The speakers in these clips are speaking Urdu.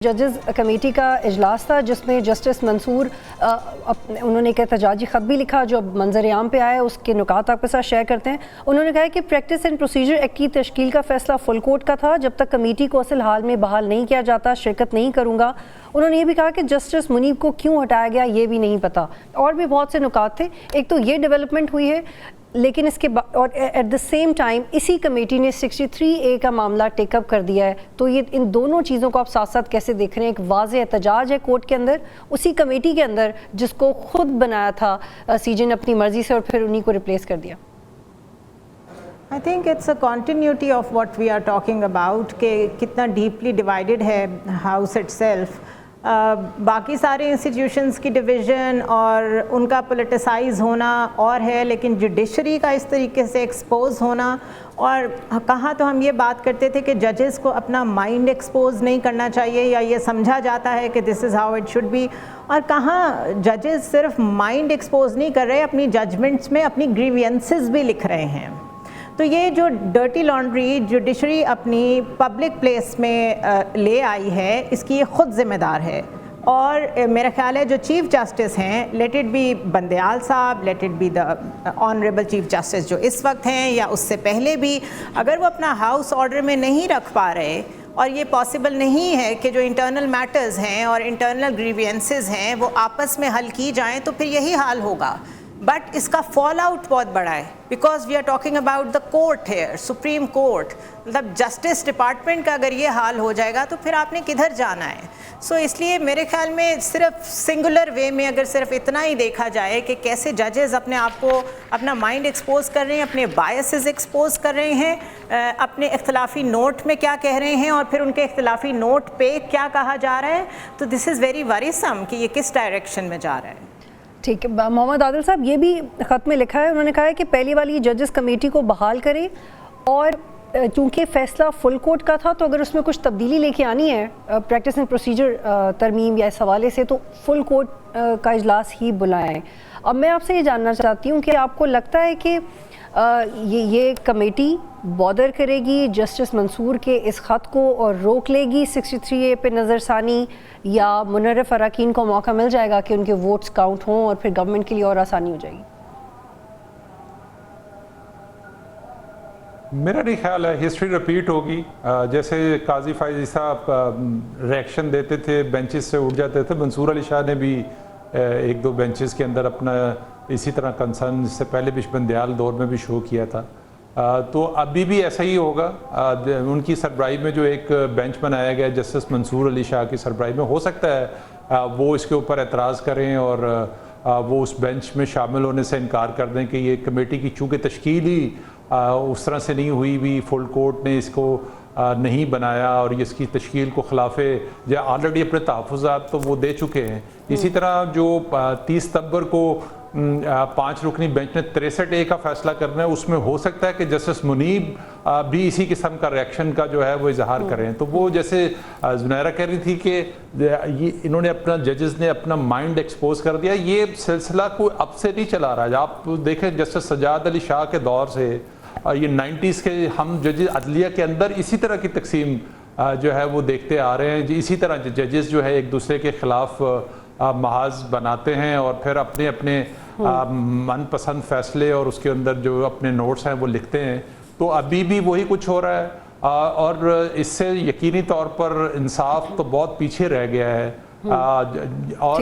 ججز کمیٹی کا اجلاس تھا جس میں جسٹس منصور انہوں نے ایک احتجاجی خط بھی لکھا جو منظر عام پہ آیا، اس کے نکات آپ کے ساتھ شیئر کرتے ہیں۔ انہوں نے کہا کہ پریکٹس اینڈ پروسیجر ایکٹ کی تشکیل کا فیصلہ فل کورٹ کا تھا، جب تک کمیٹی کو اصل حال میں بحال نہیں کیا جاتا شرکت نہیں کروں گا۔ انہوں نے یہ بھی کہا کہ جسٹس منیب کو کیوں ہٹایا گیا یہ بھی نہیں پتا، اور بھی بہت سے نکات تھے۔ ایک تو یہ ڈیولپمنٹ ہوئی ہے، لیکن اس کے اور ایٹ دا سیم ٹائم اسی کمیٹی نے 63A کا معاملہ ٹیک اپ کر دیا ہے۔ تو یہ ان دونوں چیزوں کو آپ ساتھ ساتھ کیسے دیکھ رہے ہیں؟ ایک واضح احتجاج ہے کورٹ کے اندر، اسی کمیٹی کے اندر جس کو خود بنایا تھا سی جے نے اپنی مرضی سے، اور پھر انہی کو ریپلیس کر دیا۔ I think it's a continuity of what we are talking about کہ کتنا ڈیپلی ڈیوائیڈڈ ہے ہاؤس اٹ سیلف۔ باقی سارے انسٹیٹیوشنس کی ڈویژن اور ان کا پولیٹیسائز ہونا اور ہے، لیکن جوڈیشری کا اس طریقے سے ایکسپوز ہونا، اور کہاں تو ہم یہ بات کرتے تھے کہ ججز کو اپنا مائنڈ ایکسپوز نہیں کرنا چاہیے یا یہ سمجھا جاتا ہے کہ this is how it should be, اور کہاں ججز صرف مائنڈ ایکسپوز نہیں کر رہے، اپنی ججمنٹس میں اپنی گریوینسز بھی لکھ رہے ہیں۔ تو یہ جو ڈرٹی لانڈری جوڈیشری اپنی پبلک پلیس میں لے آئی ہے، اس کی یہ خود ذمہ دار ہے۔ اور میرا خیال ہے جو چیف جسٹس ہیں، لیٹ اٹ بی بندیال صاحب، let it be the honourable chief justice جو اس وقت ہیں یا اس سے پہلے بھی، اگر وہ اپنا ہاؤس آرڈر میں نہیں رکھ پا رہے، اور یہ پاسبل نہیں ہے کہ جو انٹرنل میٹرز ہیں اور انٹرنل گریوینسز ہیں وہ آپس میں حل کی جائیں، تو پھر یہی حال ہوگا۔ بٹ اس کا فال آؤٹ بہت بڑا ہے، because we are talking about the court here, supreme court, مطلب جسٹس ڈپارٹمنٹ کا اگر یہ حال ہو جائے گا تو پھر آپ نے کدھر جانا ہے؟ سو اس لیے میرے خیال میں صرف سنگولر وے میں اگر صرف اتنا ہی دیکھا جائے کہ کیسے ججز اپنے آپ کو اپنا مائنڈ ایکسپوز کر رہے ہیں، اپنے بائسز ایکسپوز کر رہے ہیں، اپنے اختلافی نوٹ میں کیا کہہ رہے ہیں اور پھر ان کے اختلافی نوٹ پہ کیا کہا جا رہا ہے، تو دس از ویری وریسم کہ یہ کس ڈائریکشن میں جا رہا ہے۔ ٹھیک ہے، محمد عادل صاحب یہ بھی خط میں لکھا ہے، انہوں نے کہا ہے کہ پہلی والی ججز کمیٹی کو بحال کریں، اور چونکہ فیصلہ فل کورٹ کا تھا تو اگر اس میں کچھ تبدیلی لے کے آنی ہے پریکٹس اینڈ پروسیجر ترمیم یا اس حوالے سے، تو فل کورٹ کا اجلاس ہی بلائیں۔ اب میں آپ سے یہ جاننا چاہتی ہوں کہ آپ کو لگتا ہے کہ یہ کمیٹی بادر کرے گی جسٹس منصور کے اس خط کو اور روک لے گی 63A پہ نظر ثانی، یا منرف اراکین کو موقع مل جائے گا کہ ان کے ووٹس کاؤنٹ ہوں اور پھر گورنمنٹ کے لیے اور آسانی ہو جائے گی؟ میرا نہیں خیال ہے ہسٹری رپیٹ ہوگی۔ جیسے قاضی فائزی صاحب ریئیکشن دیتے تھے، بینچز سے اٹھ جاتے تھے، منصور علی شاہ نے بھی ایک دو بینچز کے اندر اپنا اسی طرح کنسرن اس سے پہلے بھی بندیال دور میں بھی شو کیا تھا، تو ابھی بھی ایسا ہی ہوگا۔ ان کی سربراہی میں جو ایک بینچ بنایا گیا جسٹس منصور علی شاہ کی سربراہی میں، ہو سکتا ہے وہ اس کے اوپر اعتراض کریں اور وہ اس بینچ میں شامل ہونے سے انکار کر دیں کہ یہ کمیٹی کی چونکہ تشکیل ہی اس طرح سے نہیں ہوئی بھی، فل کورٹ نے اس کو نہیں بنایا اور اس کی تشکیل کو خلاف یا آلریڈی اپنے تحفظات تو وہ دے چکے ہیں۔ اسی طرح جو 30 ستمبر کو 5 رکنی بینچ نے 63A کا فیصلہ کرنا ہے، اس میں ہو سکتا ہے کہ جسٹس منیب بھی اسی قسم کا ریئیکشن کا جو ہے وہ اظہار کریں۔ تو وہ جیسے زنیرہ کہہ رہی تھی کہ انہوں نے اپنا ججز نے اپنا مائنڈ ایکسپوز کر دیا، یہ سلسلہ کوئی اب سے نہیں چلا رہا ہے۔ آپ دیکھیں جسٹس سجاد علی شاہ کے دور سے یہ 90s کے ہم ججز عدلیہ کے اندر اسی طرح کی تقسیم جو ہے وہ دیکھتے آ رہے ہیں، اسی طرح ججز جو ہے ایک دوسرے کے خلاف محاذ بناتے ہیں اور پھر اپنے اپنے من پسند فیصلے اور اس کے اندر جو اپنے نوٹس ہیں وہ لکھتے ہیں۔ تو ابھی بھی وہی کچھ ہو رہا ہے، اور اس سے یقینی طور پر انصاف تو بہت پیچھے رہ گیا ہے۔ اور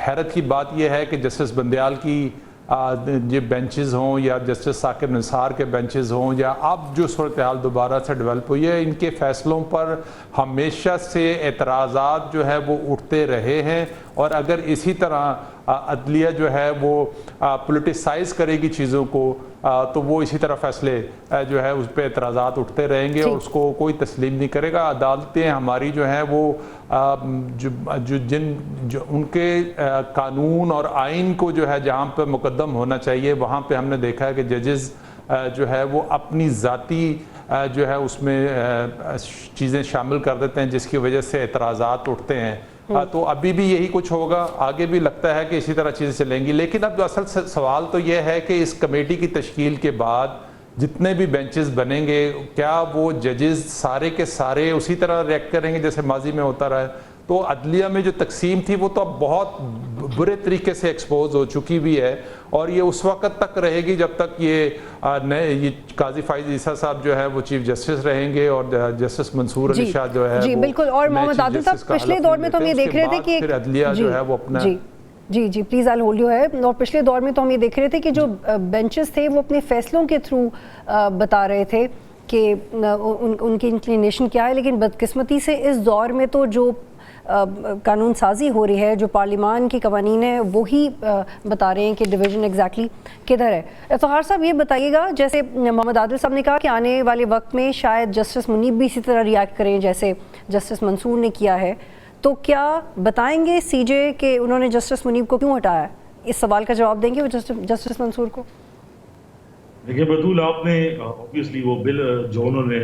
حیرت کی بات یہ ہے کہ جسٹس بندیال کی یہ بینچز ہوں یا جسٹس ثاقب نثار کے بینچز ہوں یا اب جو صورتحال دوبارہ سے ڈیولپ ہوئی ہے، ان کے فیصلوں پر ہمیشہ سے اعتراضات جو ہے وہ اٹھتے رہے ہیں، اور اگر اسی طرح عدلیہ جو ہے وہ پولیٹیسائز کرے گی چیزوں کو تو وہ اسی طرح فیصلے جو ہے اس پہ اعتراضات اٹھتے رہیں گے اور اس کو کوئی تسلیم نہیں کرے گا۔ عدالتیں ہماری جو ہیں وہ جو ان کے قانون اور آئین کو جو ہے جہاں پہ مقدم ہونا چاہیے وہاں پہ ہم نے دیکھا ہے کہ ججز جو ہے وہ اپنی ذاتی جو ہے اس میں چیزیں شامل کر دیتے ہیں جس کی وجہ سے اعتراضات اٹھتے ہیں۔ تو ابھی بھی یہی کچھ ہوگا، آگے بھی لگتا ہے کہ اسی طرح چیزیں چلیں گی۔ لیکن اب اصل سوال تو یہ ہے کہ اس کمیٹی کی تشکیل کے بعد جتنے بھی بینچز بنیں گے، کیا وہ ججز سارے کے سارے اسی طرح ریئیکٹ کریں گے جیسے ماضی میں ہوتا رہا ہے؟ تو عدلیہ میں جو تقسیم تھی وہ تو اب بہت برے طریقے سے ایکسپوز ہو چکی بھی ہے، اور یہ اس وقت تک رہے گی جب تک یہ قاضی فائز عیسیٰ صاحب جو ہے وہ چیف جسٹس رہیں گے اور جسٹس منصور علی شاہ جو ہے جی بالکل. اور محمد عادل صاحب پچھلے دور میں تو ہم یہ دیکھ رہے تھے کہ پھر عدلیہ جو ہے وہ اپنا جی پلیز آئی ہولڈ یو ہے. اور پچھلے دور میں تو ہم یہ دیکھ رہے تھے کہ جو بینچز تھے وہ اپنے فیصلوں کے تھرو بتا رہے تھے کہ ان کی انکلینیشن کیا ہے، لیکن بدقسمتی سے اس دور میں تو جو قانون سازی ہو رہی ہے، جو پارلیمان کی قوانین ہیں وہی بتا رہے ہیں کہ ڈویژن ایگزیکٹلی کدھر ہے. افتخار صاحب یہ بتائیے گا، جیسے محمد عادل صاحب نے کہا کہ آنے والے وقت میں شاید جسٹس منیب بھی اسی طرح ریئیکٹ کریں جیسے جسٹس منصور نے کیا ہے، تو کیا بتائیں گے سی جے کہ انہوں نے جسٹس منیب کو کیوں ہٹایا؟ اس سوال کا جواب دیں گے وہ جسٹس منصور کو؟ دیکھیے بطول، آپ نے اوبیسلی وہ بل جو انہوں نے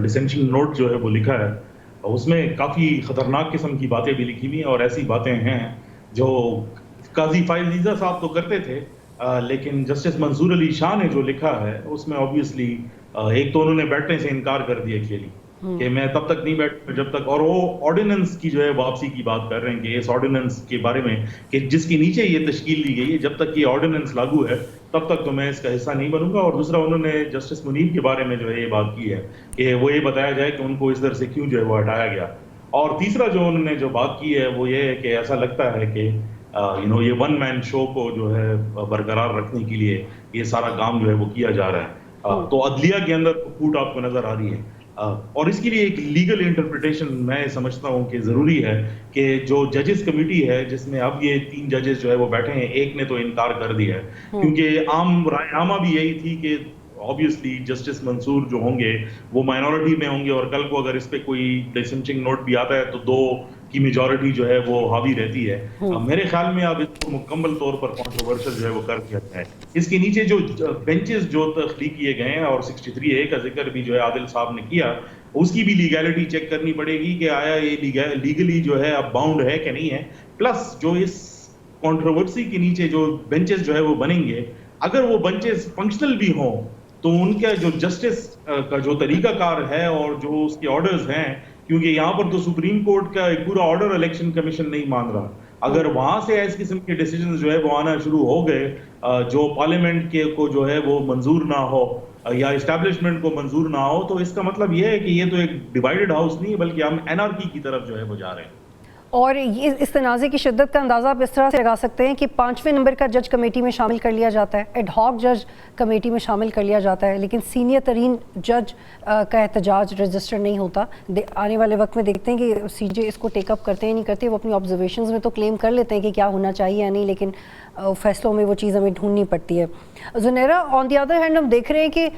ڈسینشن نوٹ جو ہے وہ لکھا ہے، اس میں کافی خطرناک قسم کی باتیں بھی لکھی ہوئی ہیں، اور ایسی باتیں ہیں جو قاضی فائز عیسیٰ صاحب تو کرتے تھے، لیکن جسٹس منصور علی شاہ نے جو لکھا ہے اس میں اوبیسلی ایک تو انہوں نے بیٹھنے سے انکار کر دیا کھیلی کہ میں تب تک نہیں بیٹھوں جب تک، اور وہ آرڈیننس کی جو ہے واپسی کی بات کر رہے ہیں کہ اس آرڈیننس کے بارے میں کہ جس کے نیچے یہ تشکیل دی گئی ہے جب تک یہ آرڈیننس لاگو ہے تب تک تو میں اس کا حصہ نہیں بنوں گا. اور دوسرا انہوں نے جسٹس منیب کے بارے میں جو ہے یہ بات کی ہے کہ وہ یہ بتایا جائے کہ ان کو اس طرح سے کیوں جو ہے وہ ہٹایا گیا. اور تیسرا جو انہوں نے جو بات کی ہے وہ یہ ہے کہ ایسا لگتا ہے کہ یہ ون مین شو کو جو ہے برقرار رکھنے کے لیے یہ سارا کام جو ہے وہ کیا جا رہا ہے. تو عدلیہ کے اندر پھوٹ آپ کو نظر آ رہی ہے، اور اس کے لیے ایک لیگل انٹرپریٹیشن میں سمجھتا ہوں کہ ضروری ہے کہ جو ججز کمیٹی ہے جس میں اب یہ 3 ججز جو ہے وہ بیٹھے ہیں، ایک نے تو انکار کر دیا ہے کیونکہ عام رائے عامہ بھی یہی تھی کہ obviously جسٹس منصور جو ہوں گے وہ مائنورٹی میں ہوں گے، اور کل کو اگر اس پہ کوئی ڈسینشنگ نوٹ بھی آتا ہے تو 2 کی میجورٹی جو ہے وہ حاوی رہتی ہے. میرے خیال میں اب اس کو مکمل طور پر کنٹروورشل جو ہے وہ کر دیا ہے. اس کے نیچے جو بینچز جو تخلیق کیے گئے ہیں اور 63A کا ذکر بھی جو ہے عادل صاحب نے کیا، اس کی بھی لیگیلٹی چیک کرنی پڑے گی کہ آیا یہ لیگلی جو ہے اب باؤنڈ ہے کہ نہیں ہے. پلس جو اس کنٹروورسی کے نیچے جو بینچز جو ہے وہ بنیں گے، اگر وہ بینچز فنکشنل بھی ہوں تو ان کا جو جسٹس کا جو طریقہ کار ہے اور جو اس کے آرڈرز ہیں، کیونکہ یہاں پر تو سپریم کورٹ کا ایک پورا آرڈر الیکشن کمیشن نہیں مان رہا، اگر وہاں سے اس قسم کے ڈیسیجنز جو ہے وہ آنا شروع ہو گئے جو پارلیمنٹ کے کو جو ہے وہ منظور نہ ہو یا اسٹیبلشمنٹ کو منظور نہ ہو، تو اس کا مطلب یہ ہے کہ یہ تو ایک ڈیوائیڈڈ ہاؤس نہیں ہے بلکہ ہم انارکی کی طرف جو ہے وہ جا رہے ہیں. اور اس تنازع کی شدت کا اندازہ آپ اس طرح سے لگا سکتے ہیں کہ 5ویں نمبر کا جج کمیٹی میں شامل کر لیا جاتا ہے، ایڈ ہاک جج کمیٹی میں شامل کر لیا جاتا ہے، لیکن سینئر ترین جج کا احتجاج رجسٹر نہیں ہوتا. آنے والے وقت میں دیکھتے ہیں کہ سی جے اس کو ٹیک اپ کرتے ہیں نہیں کرتے. وہ اپنی آبزرویشنز میں تو کلیم کر لیتے ہیں کہ کیا ہونا چاہیے یا نہیں، لیکن فیصلوں میں وہ چیز ہمیں ڈھونڈنی پڑتی ہے. زنیرہ، آن دی ادر ہینڈ ہم دیکھ رہے ہیں کہ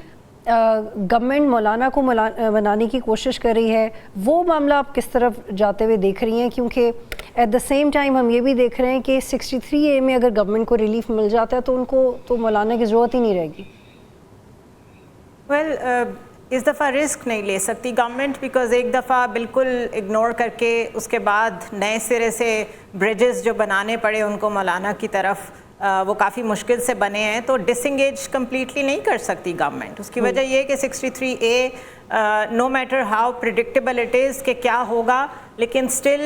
گورنمنٹ مولانا کو منانے کی کوشش کر رہی ہے، وہ معاملہ آپ کس طرف جاتے ہوئے دیکھ رہی ہیں؟ کیونکہ ایٹ دا سیم ٹائم ہم یہ بھی دیکھ رہے ہیں کہ 63A میں اگر گورنمنٹ کو ریلیف مل جاتا ہے تو ان کو تو مولانا کی ضرورت ہی نہیں رہے گی. ویل اس دفعہ رسک نہیں لے سکتی گورنمنٹ، بیکاز ایک دفعہ بالکل اگنور کر کے اس کے بعد نئے سرے سے بریجز جو بنانے پڑے ان کو مولانا کی طرف وہ کافی مشکل سے بنے ہیں، تو ڈس انگیج کمپلیٹلی نہیں کر سکتی گورنمنٹ. اس کی وجہ یہ کہ 63A no matter how predictable it is کہ کیا ہوگا، لیکن اسٹل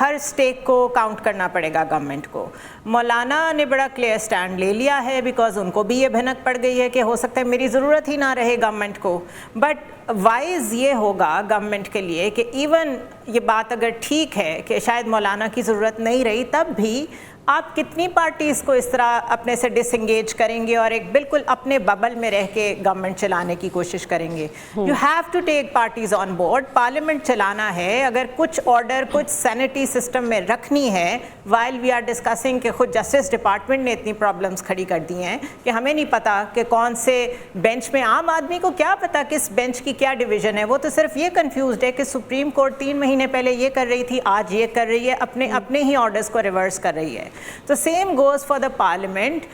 ہر سٹیک کو کاؤنٹ کرنا پڑے گا گورنمنٹ کو. مولانا نے بڑا کلیئر سٹینڈ لے لیا ہے، بیکاز ان کو بھی یہ بھنک پڑ گئی ہے کہ ہو سکتا ہے میری ضرورت ہی نہ رہے گورنمنٹ کو. بٹ وائز یہ ہوگا گورنمنٹ کے لیے کہ ایون یہ بات اگر ٹھیک ہے کہ شاید مولانا کی ضرورت نہیں رہی، تب بھی آپ کتنی پارٹیز کو اس طرح اپنے سے ڈس انگیج کریں گے اور ایک بالکل اپنے ببل میں رہ کے گورنمنٹ چلانے کی کوشش کریں گے؟ You have to take parties on board. Parliament چلانا ہے، اگر کچھ آرڈر کچھ سینیٹری سسٹم میں رکھنی ہے وائل وی آر ڈسکسنگ کہ خود جسٹس ڈپارٹمنٹ نے اتنی پرابلمس کھڑی کر دی ہیں کہ ہمیں نہیں پتا کہ کون سے بینچ میں، عام آدمی کو کیا پتا کس بینچ کی کیا ڈویژن ہے. وہ تو صرف یہ کنفیوزڈ ہے کہ سپریم کورٹ 3 مہینے پہلے یہ کر رہی تھی، آج یہ کر رہی ہے، اپنے ہی آرڈرز کو ریورس کر رہی ہے. تو same goes for the parliament.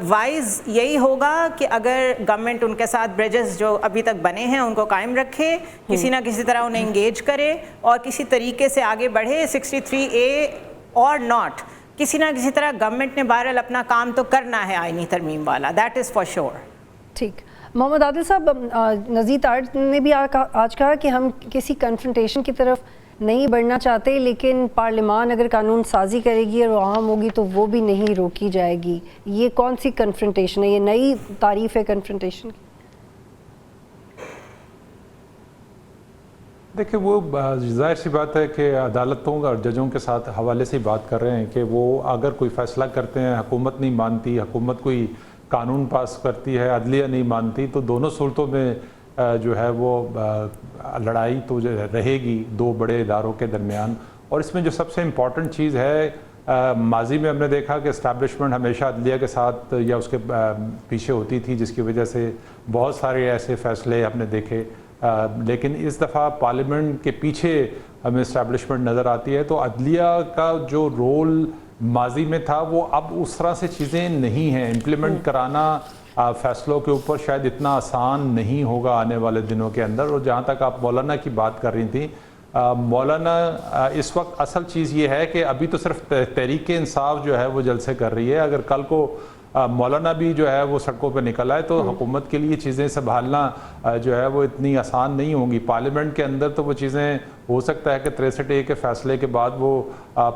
Wise یہی ہوگا کہ اگر گورنمنٹ ان کے ساتھ بریجز جو ابھی تک بنے ہیں ان کو قائم رکھے، کسی نہ کسی طرح انہیں انگیج کرے اور کسی طریقے سے آگے بڑھے. 63A اور ناٹ کسی نہ کسی طرح گورنمنٹ نے بہرحال اپنا کام تو کرنا ہے آئینی ترمیم والا، دیٹ از فار شیور. ٹھیک. محمد عادل صاحب، نذیر طارق نے بھی آج کہا کہ ہم کسی کنفرنٹیشن کی طرف نہیں بڑھنا چاہتے، لیکن پارلیمان اگر قانون سازی کرے گی اور عام ہوگی تو وہ بھی نہیں روکی جائے گی. یہ کون سی کنفرنٹیشن ہے؟ یہ نئی تعریف ہے کنفرنٹیشن کی؟ دیکھیں وہ ظاہر سی بات ہے کہ عدالتوں اور ججوں کے ساتھ حوالے سے بات کر رہے ہیں کہ وہ اگر کوئی فیصلہ کرتے ہیں، حکومت نہیں مانتی، حکومت کوئی قانون پاس کرتی ہے، عدلیہ نہیں مانتی، تو دونوں صورتوں میں جو ہے وہ لڑائی تو رہے گی دو بڑے اداروں کے درمیان. اور اس میں جو سب سے امپورٹنٹ چیز ہے، ماضی میں ہم نے دیکھا کہ اسٹیبلشمنٹ ہمیشہ عدلیہ کے ساتھ یا اس کے پیچھے ہوتی تھی، جس کی وجہ سے بہت سارے ایسے فیصلے ہم نے دیکھے. لیکن اس دفعہ پارلیمنٹ کے پیچھے ہمیں اسٹیبلشمنٹ نظر آتی ہے. تو عدلیہ کا جو رول ماضی میں تھا وہ اب اس طرح سے چیزیں نہیں ہیں. امپلیمنٹ کرانا فیصلوں کے اوپر شاید اتنا آسان نہیں ہوگا آنے والے دنوں کے اندر. اور جہاں تک آپ مولانا کی بات کر رہی تھیں، مولانا اس وقت اصل چیز یہ ہے کہ ابھی تو صرف تحریک انصاف جو ہے وہ جلسے کر رہی ہے. اگر کل کو مولانا بھی جو ہے وہ سڑکوں پہ نکل آئے تو حکومت کے لیے چیزیں سنبھالنا جو ہے وہ اتنی آسان نہیں ہوں گی. پارلیمنٹ کے اندر تو وہ چیزیں ہو سکتا ہے کہ 63A کے فیصلے کے بعد وہ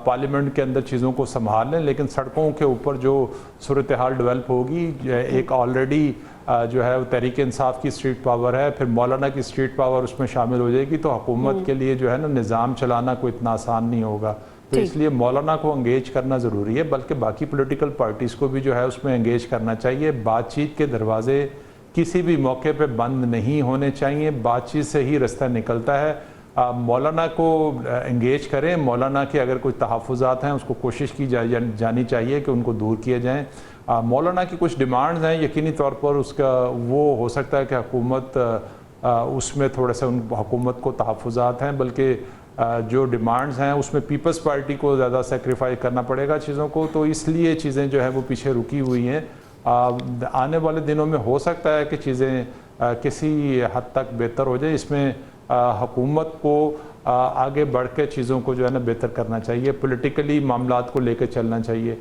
پارلیمنٹ کے اندر چیزوں کو سنبھال لیں، لیکن سڑکوں کے اوپر جو صورتحال ڈیولپ ہوگی، ایک آلریڈی جو ہے وہ تحریک انصاف کی اسٹریٹ پاور ہے، پھر مولانا کی اسٹریٹ پاور اس میں شامل ہو جائے گی، تو حکومت کے لیے جو ہے نا نظام چلانا کوئی اتنا آسان نہیں ہوگا. تو اس لیے مولانا کو انگیج کرنا ضروری ہے، بلکہ باقی پولیٹیکل پارٹیز کو بھی جو ہے اس میں انگیج کرنا چاہیے. بات چیت کے دروازے کسی بھی موقع پہ بند نہیں ہونے چاہیے، بات چیت سے ہی رستہ نکلتا ہے. مولانا کو انگیج کریں، مولانا کے اگر کوئی تحفظات ہیں اس کو کوشش کی جانی چاہیے کہ ان کو دور کیے جائیں. مولانا کی کچھ ڈیمانڈز ہیں، یقینی طور پر اس کا وہ ہو سکتا ہے کہ حکومت اس میں تھوڑے سے حکومت کو تحفظات ہیں، بلکہ جو ڈیمانڈز ہیں اس میں پیپلز پارٹی کو زیادہ سیکریفائی کرنا پڑے گا چیزوں کو، تو اس لیے چیزیں جو ہے وہ پیچھے رکی ہوئی ہیں. آنے والے دنوں میں ہو سکتا ہے کہ چیزیں کسی حد تک بہتر ہو جائے. اس میں حکومت کو آگے بڑھ کے چیزوں کو جو ہے نا بہتر کرنا چاہیے، پولیٹیکلی معاملات کو لے کے چلنا چاہیے.